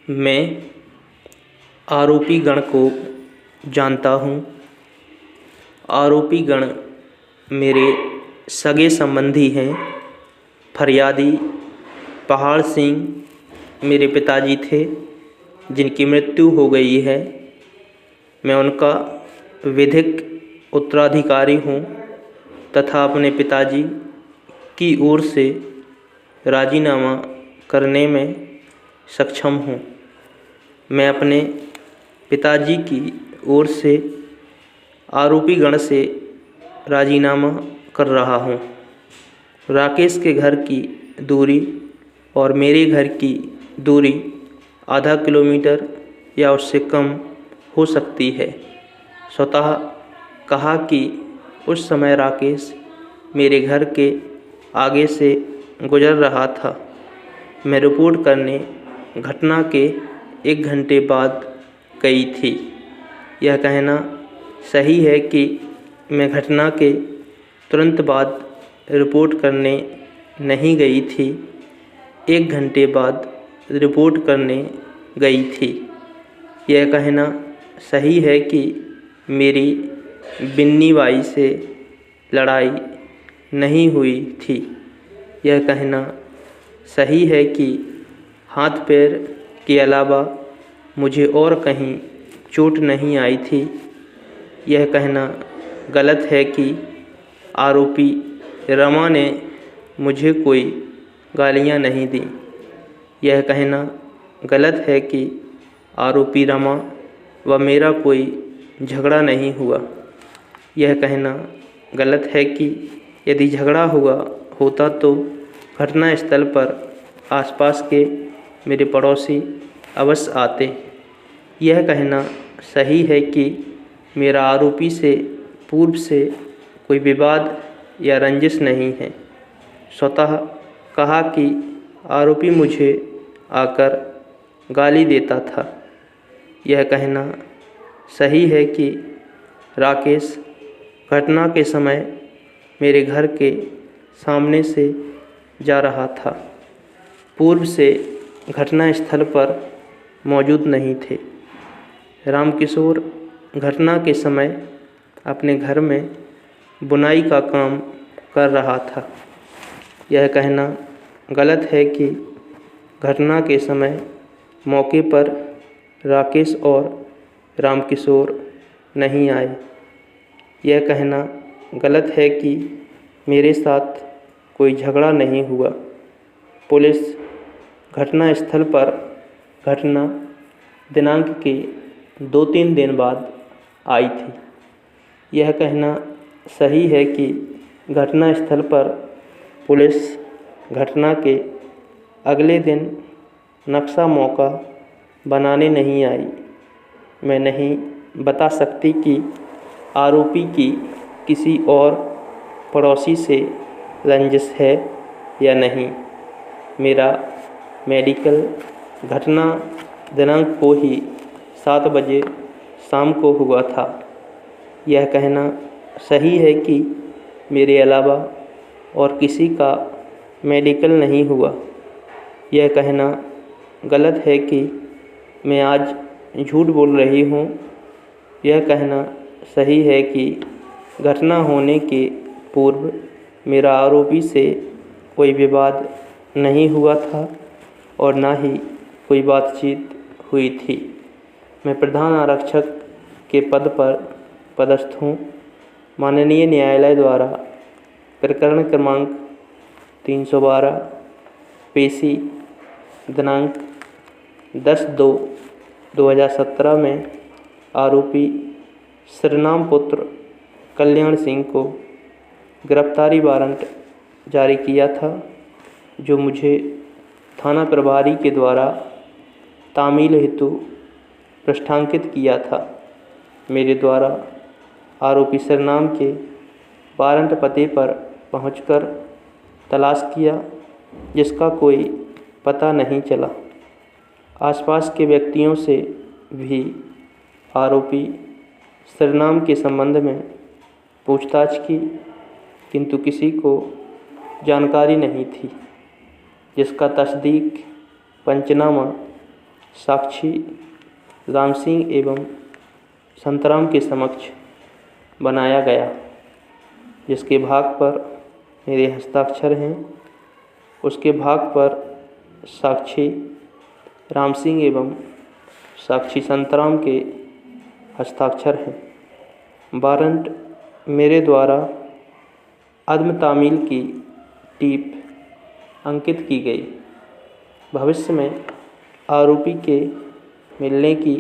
मैं आरोपी गण को जानता हूँ। आरोपी गण मेरे सगे संबंधी हैं। फरियादी पहाड़ सिंह मेरे पिताजी थे, जिनकी मृत्यु हो गई है। मैं उनका विधिक उत्तराधिकारी हूँ तथा अपने पिताजी की ओर से राजीनामा करने में सक्षम हूँ। मैं अपने पिताजी की ओर से आरोपी गण से राजीनामा कर रहा हूँ। राकेश के घर की दूरी और मेरे घर की दूरी आधा किलोमीटर या उससे कम हो सकती है। स्वतः कहा कि उस समय राकेश मेरे घर के आगे से गुजर रहा था। मैं रिपोर्ट करने घटना के 1 घंटे बाद गई थी। यह कहना सही है कि मैं घटना के तुरंत बाद रिपोर्ट करने नहीं गई थी। 1 घंटे बाद रिपोर्ट करने गई थी। यह कहना सही है कि मेरी बिन्नी बाई से लड़ाई नहीं हुई थी। यह कहना सही है कि हाथ पैर के अलावा मुझे और कहीं चोट नहीं आई थी। यह कहना गलत है कि आरोपी रमा ने मुझे कोई गालियां नहीं दी। यह कहना गलत है कि आरोपी रमा व मेरा कोई झगड़ा नहीं हुआ। यह कहना गलत है कि यदि झगड़ा होता तो घटनास्थल पर आसपास के मेरे पड़ोसी अवश्य आते। यह कहना सही है कि मेरा आरोपी से पूर्व से कोई विवाद या रंजिश नहीं है। स्वतः कहा कि आरोपी मुझे आकर गाली देता था। यह कहना सही है कि राकेश घटना के समय मेरे घर के सामने से जा रहा था, पूर्व से घटनास्थल पर मौजूद नहीं थे। रामकिशोर घटना के समय अपने घर में बुनाई का काम कर रहा था। यह कहना गलत है कि घटना के समय मौके पर राकेश और रामकिशोर नहीं आए। यह कहना गलत है कि मेरे साथ कोई झगड़ा नहीं हुआ। पुलिस घटनास्थल पर घटना दिनांक के 2-3 दिन बाद आई थी। यह कहना सही है कि घटनास्थल पर पुलिस घटना के अगले दिन नक्शा मौका बनाने नहीं आई। मैं नहीं बता सकती कि आरोपी की किसी और पड़ोसी से रंजिश है या नहीं। मेरा मेडिकल घटना दिनांक को ही 7 बजे शाम को हुआ था। यह कहना सही है कि मेरे अलावा और किसी का मेडिकल नहीं हुआ। यह कहना गलत है कि मैं आज झूठ बोल रही हूँ। यह कहना सही है कि घटना होने के पूर्व मेरा आरोपी से कोई विवाद नहीं हुआ था और ना ही कोई बातचीत हुई थी। मैं प्रधान आरक्षक के पद पर पदस्थ हूँ। माननीय न्यायालय द्वारा प्रकरण क्रमांक 312 पेशी दिनांक 10/2/2017 में आरोपी श्रीराम पुत्र कल्याण सिंह को गिरफ्तारी वारंट जारी किया था, जो मुझे थाना प्रभारी के द्वारा तामील हेतु पृष्ठांकित किया था। मेरे द्वारा आरोपी श्रीराम के वारंट पते पर पहुंचकर तलाश किया, जिसका कोई पता नहीं चला। आसपास के व्यक्तियों से भी आरोपी श्रीराम के संबंध में पूछताछ की, किंतु किसी को जानकारी नहीं थी, जिसका तस्दीक पंचनामा साक्षी राम सिंह एवं संतराम के समक्ष बनाया गया, जिसके भाग पर मेरे हस्ताक्षर हैं। उसके भाग पर साक्षी राम सिंह एवं साक्षी संतराम के हस्ताक्षर हैं। वारंट मेरे द्वारा अदम तामील की टीप अंकित की गई। भविष्य में आरोपी के मिलने की